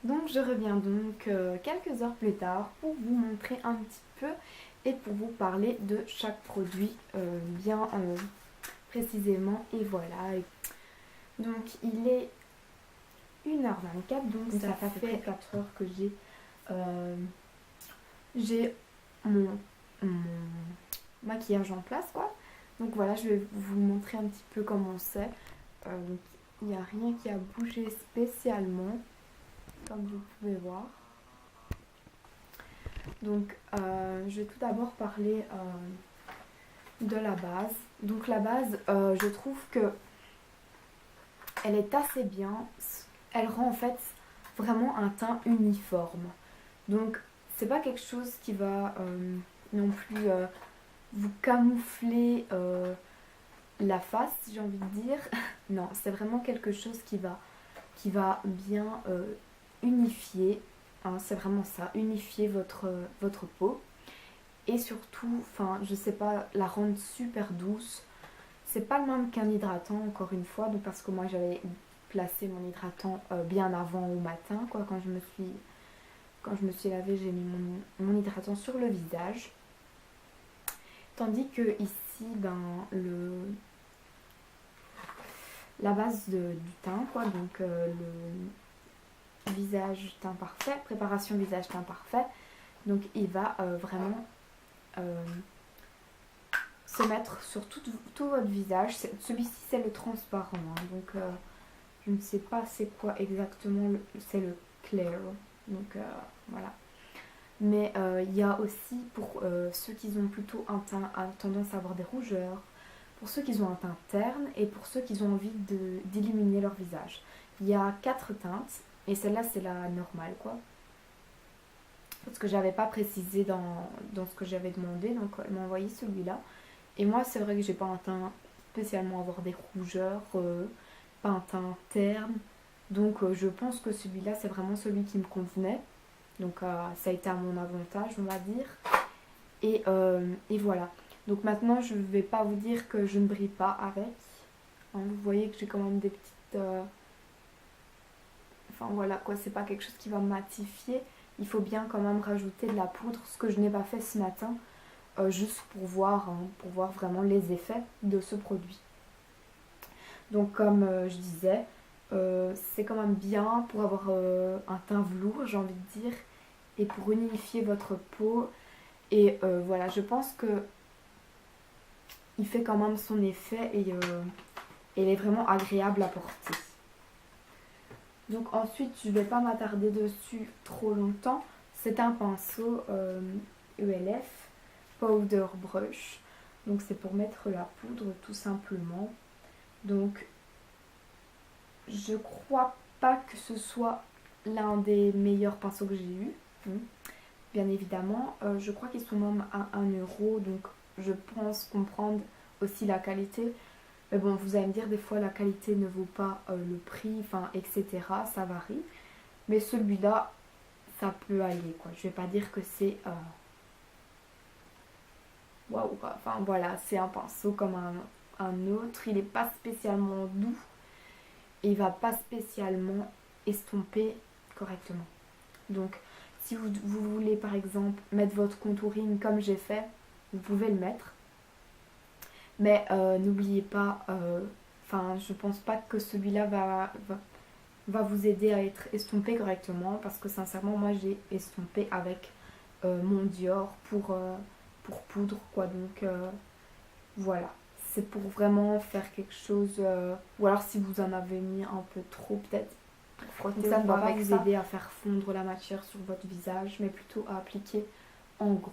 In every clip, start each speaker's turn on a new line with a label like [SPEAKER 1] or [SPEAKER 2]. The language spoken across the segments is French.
[SPEAKER 1] Donc je reviens donc quelques heures plus tard pour vous montrer un petit peu et pour vous parler de chaque produit bien précisément. Et voilà. Donc il est 1h24, donc ça fait 4 heures que j'ai mon maquillage en place quoi. Donc voilà, je vais vous montrer un petit peu comment c'est. Donc il n'y a rien qui a bougé spécialement, comme vous pouvez voir. Donc je vais tout d'abord parler de la base. Donc la base, je trouve que elle est assez bien. Elle rend en fait vraiment un teint uniforme. Donc c'est pas quelque chose qui va non plus vous camoufler la face, j'ai envie de dire. Non, c'est vraiment quelque chose qui va bien unifier, hein, c'est vraiment ça, unifier votre peau. Et surtout, enfin, je sais pas, la rendre super douce. C'est pas le même qu'un hydratant, encore une fois, donc parce que moi j'avais placé mon hydratant bien avant au matin, quoi, quand je me suis lavée, j'ai mis mon hydratant sur le visage. Tandis que ici, ben, la base du teint, quoi, donc le visage teint parfait, préparation visage teint parfait, donc il va vraiment se mettre sur tout votre visage. Celui-ci c'est le transparent, hein, donc je ne sais pas c'est quoi exactement, c'est le clear, donc voilà. Mais il y a aussi pour ceux qui ont plutôt un teint à tendance à avoir des rougeurs, pour ceux qui ont un teint terne et pour ceux qui ont envie d'illuminer leur visage. Il y a 4 teintes et celle-là c'est la normale quoi. Parce que j'avais pas précisé dans ce que j'avais demandé, donc elle m'a envoyé celui-là. Et moi c'est vrai que j'ai pas un teint spécialement à avoir des rougeurs, pas un teint terne. Donc je pense que celui-là c'est vraiment celui qui me convenait. Donc ça a été à mon avantage on va dire. Et voilà. Donc maintenant je ne vais pas vous dire que je ne brille pas avec. Hein, vous voyez que j'ai quand même des petites... Enfin voilà quoi, c'est pas quelque chose qui va matifier. Il faut bien quand même rajouter de la poudre, ce que je n'ai pas fait ce matin. Juste pour voir vraiment les effets de ce produit. Donc comme je disais, c'est quand même bien pour avoir un teint velours j'ai envie de dire. Et pour unifier votre peau. Et voilà, je pense que il fait quand même son effet et il est vraiment agréable à porter. Donc ensuite, je ne vais pas m'attarder dessus trop longtemps. C'est un pinceau ELF Powder Brush. Donc c'est pour mettre la poudre tout simplement. Donc je crois pas que ce soit l'un des meilleurs pinceaux que j'ai eu. Bien évidemment, je crois qu'ils sont même à 1€, donc je pense comprendre aussi la qualité. Mais bon, vous allez me dire, des fois la qualité ne vaut pas le prix, enfin, etc. Ça varie. Mais celui-là, ça peut aller, quoi. Je vais pas dire que c'est... Waouh, enfin voilà, c'est un pinceau comme un autre. Il n'est pas spécialement doux et il va pas spécialement estomper correctement. Donc, si vous voulez par exemple mettre votre contouring comme j'ai fait, vous pouvez le mettre. Mais n'oubliez pas, je pense pas que celui-là va vous aider à être estompé correctement. Parce que sincèrement, moi j'ai estompé avec mon Dior pour poudre quoi. Donc voilà. C'est pour vraiment faire quelque chose. Ou alors si vous en avez mis un peu trop peut-être. Donc ça ne va pas vous aider à faire fondre la matière sur votre visage, mais plutôt à appliquer en gros.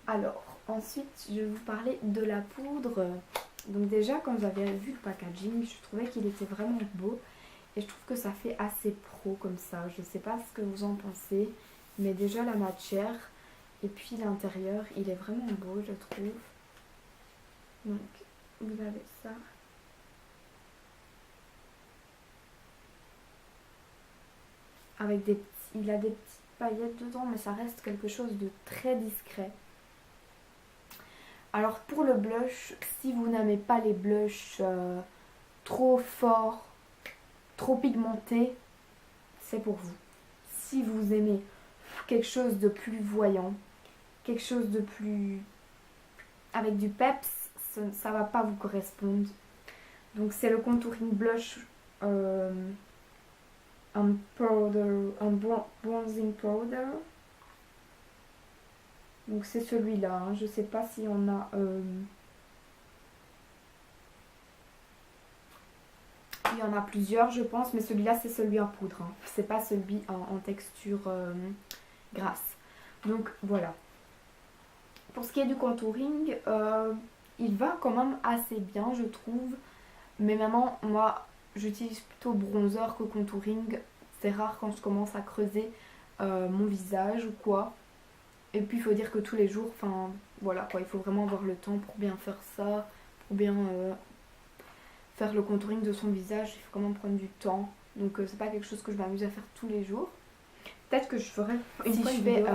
[SPEAKER 1] Alors, ensuite, je vais vous parler de la poudre. Donc déjà, quand j'avais vu le packaging, je trouvais qu'il était vraiment beau. Et je trouve que ça fait assez pro comme ça. Je ne sais pas ce que vous en pensez, mais déjà la matière et puis l'intérieur, il est vraiment beau, je trouve. Donc, vous avez ça. Avec il a des petites paillettes dedans, mais ça reste quelque chose de très discret. Alors pour le blush, si vous n'aimez pas les blushs trop forts, trop pigmentés, c'est pour vous. Si vous aimez quelque chose de plus voyant, quelque chose de plus avec du peps, ça va pas vous correspondre. Donc c'est le contouring blush un bronzing powder. Donc c'est celui-là, hein. Je sais pas si on a il y en a plusieurs je pense, mais celui-là c'est celui en poudre, hein. C'est pas celui en texture grasse. Donc voilà. Pour ce qui est du contouring, il va quand même assez bien je trouve. Mais maintenant moi j'utilise plutôt bronzer que contouring. C'est rare quand je commence à creuser mon visage ou quoi. Et puis il faut dire que tous les jours, enfin voilà quoi, il faut vraiment avoir le temps pour bien faire ça, pour bien faire le contouring de son visage, il faut quand même prendre du temps. Donc c'est pas quelque chose que je m'amuse à faire tous les jours. Peut-être que je ferai si je fais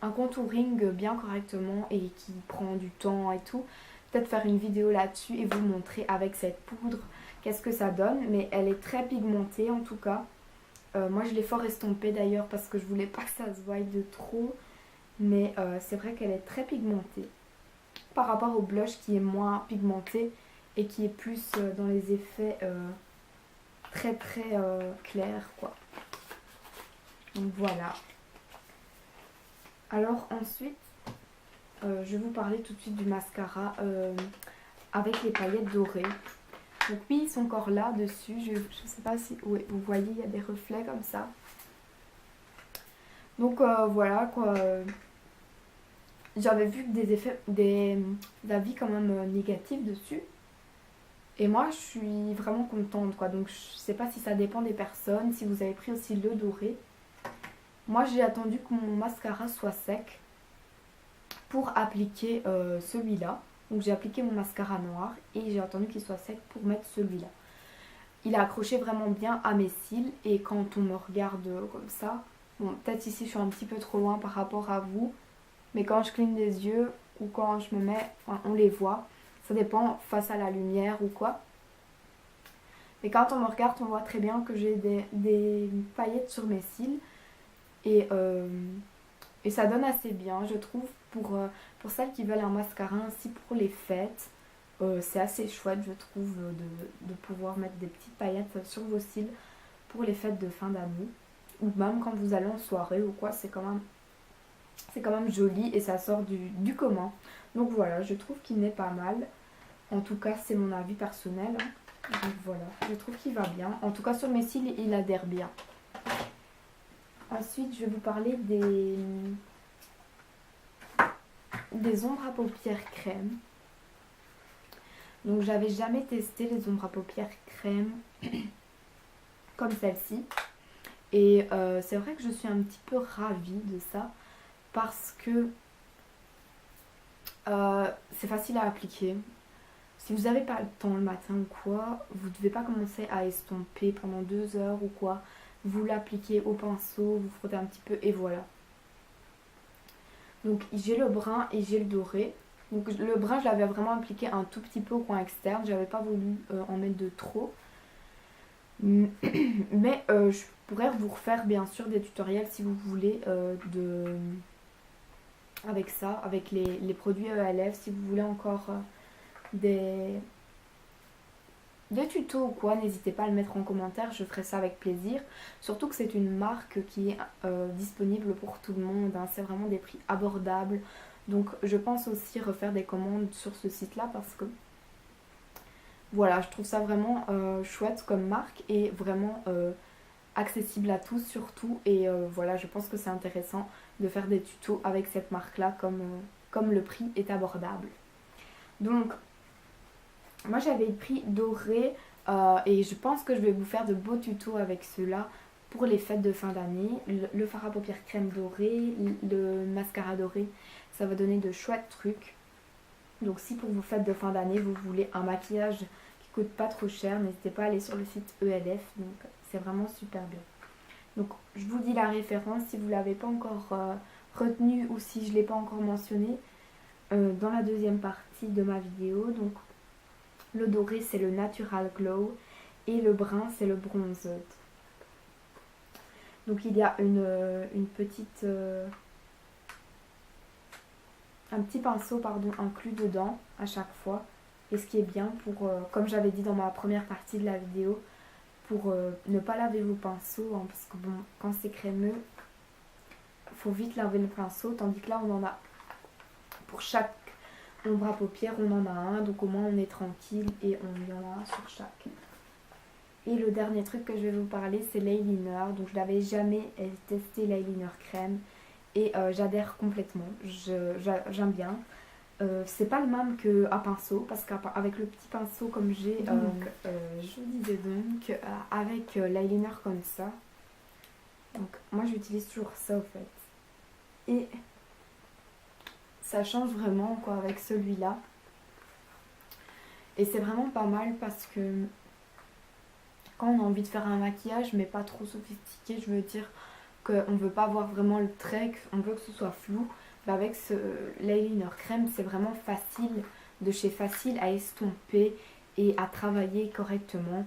[SPEAKER 1] un contouring bien correctement et qui prend du temps et tout, peut-être faire une vidéo là-dessus et vous montrer avec cette poudre qu'est-ce que ça donne. Mais elle est très pigmentée en tout cas. Moi je l'ai fort estompée d'ailleurs parce que je voulais pas que ça se voie de trop. Mais c'est vrai qu'elle est très pigmentée. Par rapport au blush qui est moins pigmenté et qui est plus dans les effets très clairs quoi. Donc voilà. Alors ensuite, je vais vous parler tout de suite du mascara avec les paillettes dorées. Donc oui, ils sont encore là dessus. Je sais pas si ouais, vous voyez, il y a des reflets comme ça. Donc voilà quoi. J'avais vu des avis quand même négatifs dessus. Et moi je suis vraiment contente quoi. Donc je sais pas si ça dépend des personnes, si vous avez pris aussi le doré. Moi j'ai attendu que mon mascara soit sec pour appliquer celui-là. Donc j'ai appliqué mon mascara noir et j'ai attendu qu'il soit sec pour mettre celui-là. Il a accroché vraiment bien à mes cils et quand on me regarde comme ça, bon peut-être ici je suis un petit peu trop loin par rapport à vous, mais quand je cligne les yeux ou quand je me mets, enfin, on les voit, ça dépend face à la lumière ou quoi. Mais quand on me regarde, on voit très bien que j'ai des paillettes sur mes cils et ça donne assez bien je trouve pour celles qui veulent un mascara ainsi pour les fêtes. C'est assez chouette je trouve de pouvoir mettre des petites paillettes sur vos cils pour les fêtes de fin d'année. Ou même quand vous allez en soirée ou quoi, c'est quand même joli et ça sort du commun. Donc voilà, je trouve qu'il n'est pas mal. En tout cas, c'est mon avis personnel. Donc voilà, je trouve qu'il va bien. En tout cas, sur mes cils, il adhère bien. Ensuite, je vais vous parler des ombres à paupières crème. Donc j'avais jamais testé les ombres à paupières crème comme celle-ci. Et c'est vrai que je suis un petit peu ravie de ça parce que c'est facile à appliquer. Si vous n'avez pas le temps le matin ou quoi, vous ne devez pas commencer à estomper pendant 2 heures ou quoi. Vous l'appliquez au pinceau, vous frottez un petit peu et voilà. Donc j'ai le brun et j'ai le doré. Donc le brun je l'avais vraiment appliqué un tout petit peu au coin externe. J'avais pas voulu en mettre de trop. Mais je pourrais vous refaire bien sûr des tutoriels si vous voulez avec ça, avec les produits ELF. Si vous voulez encore des tutos ou quoi, n'hésitez pas à le mettre en commentaire, je ferai ça avec plaisir. Surtout que c'est une marque qui est disponible pour tout le monde, hein. C'est vraiment des prix abordables. Donc je pense aussi refaire des commandes sur ce site là parce que voilà, je trouve ça vraiment chouette comme marque et vraiment accessible à tous surtout. Et voilà, je pense que c'est intéressant de faire des tutos avec cette marque là comme le prix est abordable. Donc moi j'avais pris doré et je pense que je vais vous faire de beaux tutos avec ceux-là pour les fêtes de fin d'année. Le fard à paupières crème doré, le mascara doré, ça va donner de chouettes trucs. Donc si pour vos fêtes de fin d'année vous voulez un maquillage qui coûte pas trop cher, n'hésitez pas à aller sur le site ELF, donc c'est vraiment super bien. Donc je vous dis la référence si vous ne l'avez pas encore retenue ou si je ne l'ai pas encore mentionné dans la deuxième partie de ma vidéo. Donc le doré c'est le Natural Glow et le brun c'est le Bronzed. Donc il y a une petite... un petit pinceau pardon, inclus dedans à chaque fois. Et ce qui est bien pour, comme j'avais dit dans ma première partie de la vidéo, pour ne pas laver vos pinceaux, hein, parce que bon, quand c'est crémeux, il faut vite laver le pinceau, tandis que là on en a pour chaque ombre à paupières, on en a un, donc au moins on est tranquille et on y en a un sur chaque. Et le dernier truc que je vais vous parler, c'est l'eyeliner. Donc je n'avais jamais testé l'eyeliner crème et j'adhère complètement, j'aime bien. C'est pas le même qu'à pinceau, parce qu'avec le petit pinceau comme j'ai, je vous disais donc, avec l'eyeliner comme ça, donc moi j'utilise toujours ça au fait. Et ça change vraiment quoi avec celui-là. Et c'est vraiment pas mal parce que quand on a envie de faire un maquillage mais pas trop sophistiqué, je veux dire qu'on veut pas voir vraiment le trait, on veut que ce soit flou, bah avec l'eyeliner crème c'est vraiment facile, de chez facile à estomper et à travailler correctement.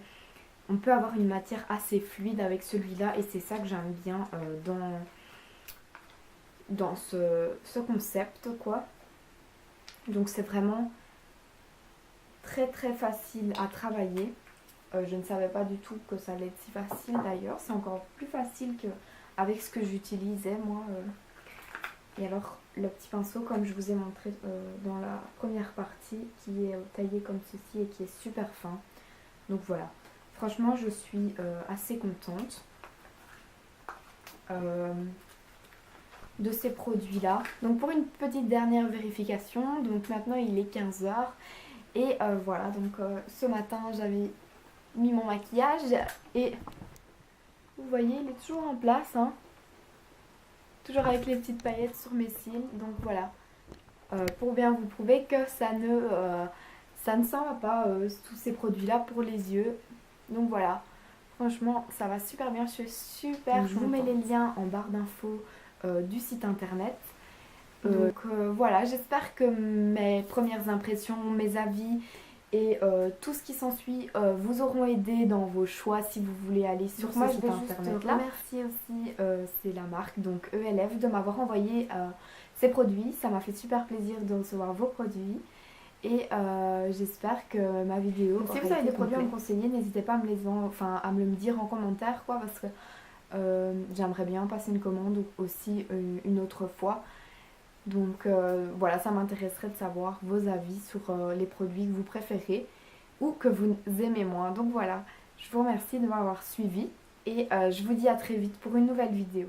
[SPEAKER 1] On peut avoir une matière assez fluide avec celui-là et c'est ça que j'aime bien dans ce concept quoi. Donc c'est vraiment très très facile à travailler. Je ne savais pas du tout que ça allait être si facile d'ailleurs. C'est encore plus facile qu'avec ce que j'utilisais moi. Et alors le petit pinceau comme je vous ai montré dans la première partie qui est taillé comme ceci et qui est super fin. Donc voilà. Franchement je suis assez contente de ces produits là. Donc pour une petite dernière vérification, donc maintenant il est 15 h et voilà, donc ce matin j'avais mis mon maquillage et vous voyez il est toujours en place hein. Toujours avec les petites paillettes sur mes cils, donc voilà, pour bien vous prouver que ça ne s'en va pas tous ces produits là pour les yeux. Donc voilà, franchement ça va super bien, je suis super contente. Je vous mets les liens en barre d'infos du site internet. Donc voilà, j'espère que mes premières impressions, mes avis et tout ce qui s'ensuit vous auront aidé dans vos choix si vous voulez aller sur ce site internet là. Je remercie aussi c'est la marque donc ELF de m'avoir envoyé ces produits, ça m'a fait super plaisir de recevoir vos produits et j'espère que ma vidéo donc, si vous avez des produits à me conseiller, n'hésitez pas à me le dire en commentaire quoi, parce que j'aimerais bien passer une commande aussi une autre fois. Donc voilà, ça m'intéresserait de savoir vos avis sur les produits que vous préférez ou que vous aimez moins. Donc voilà, je vous remercie de m'avoir suivi et je vous dis à très vite pour une nouvelle vidéo.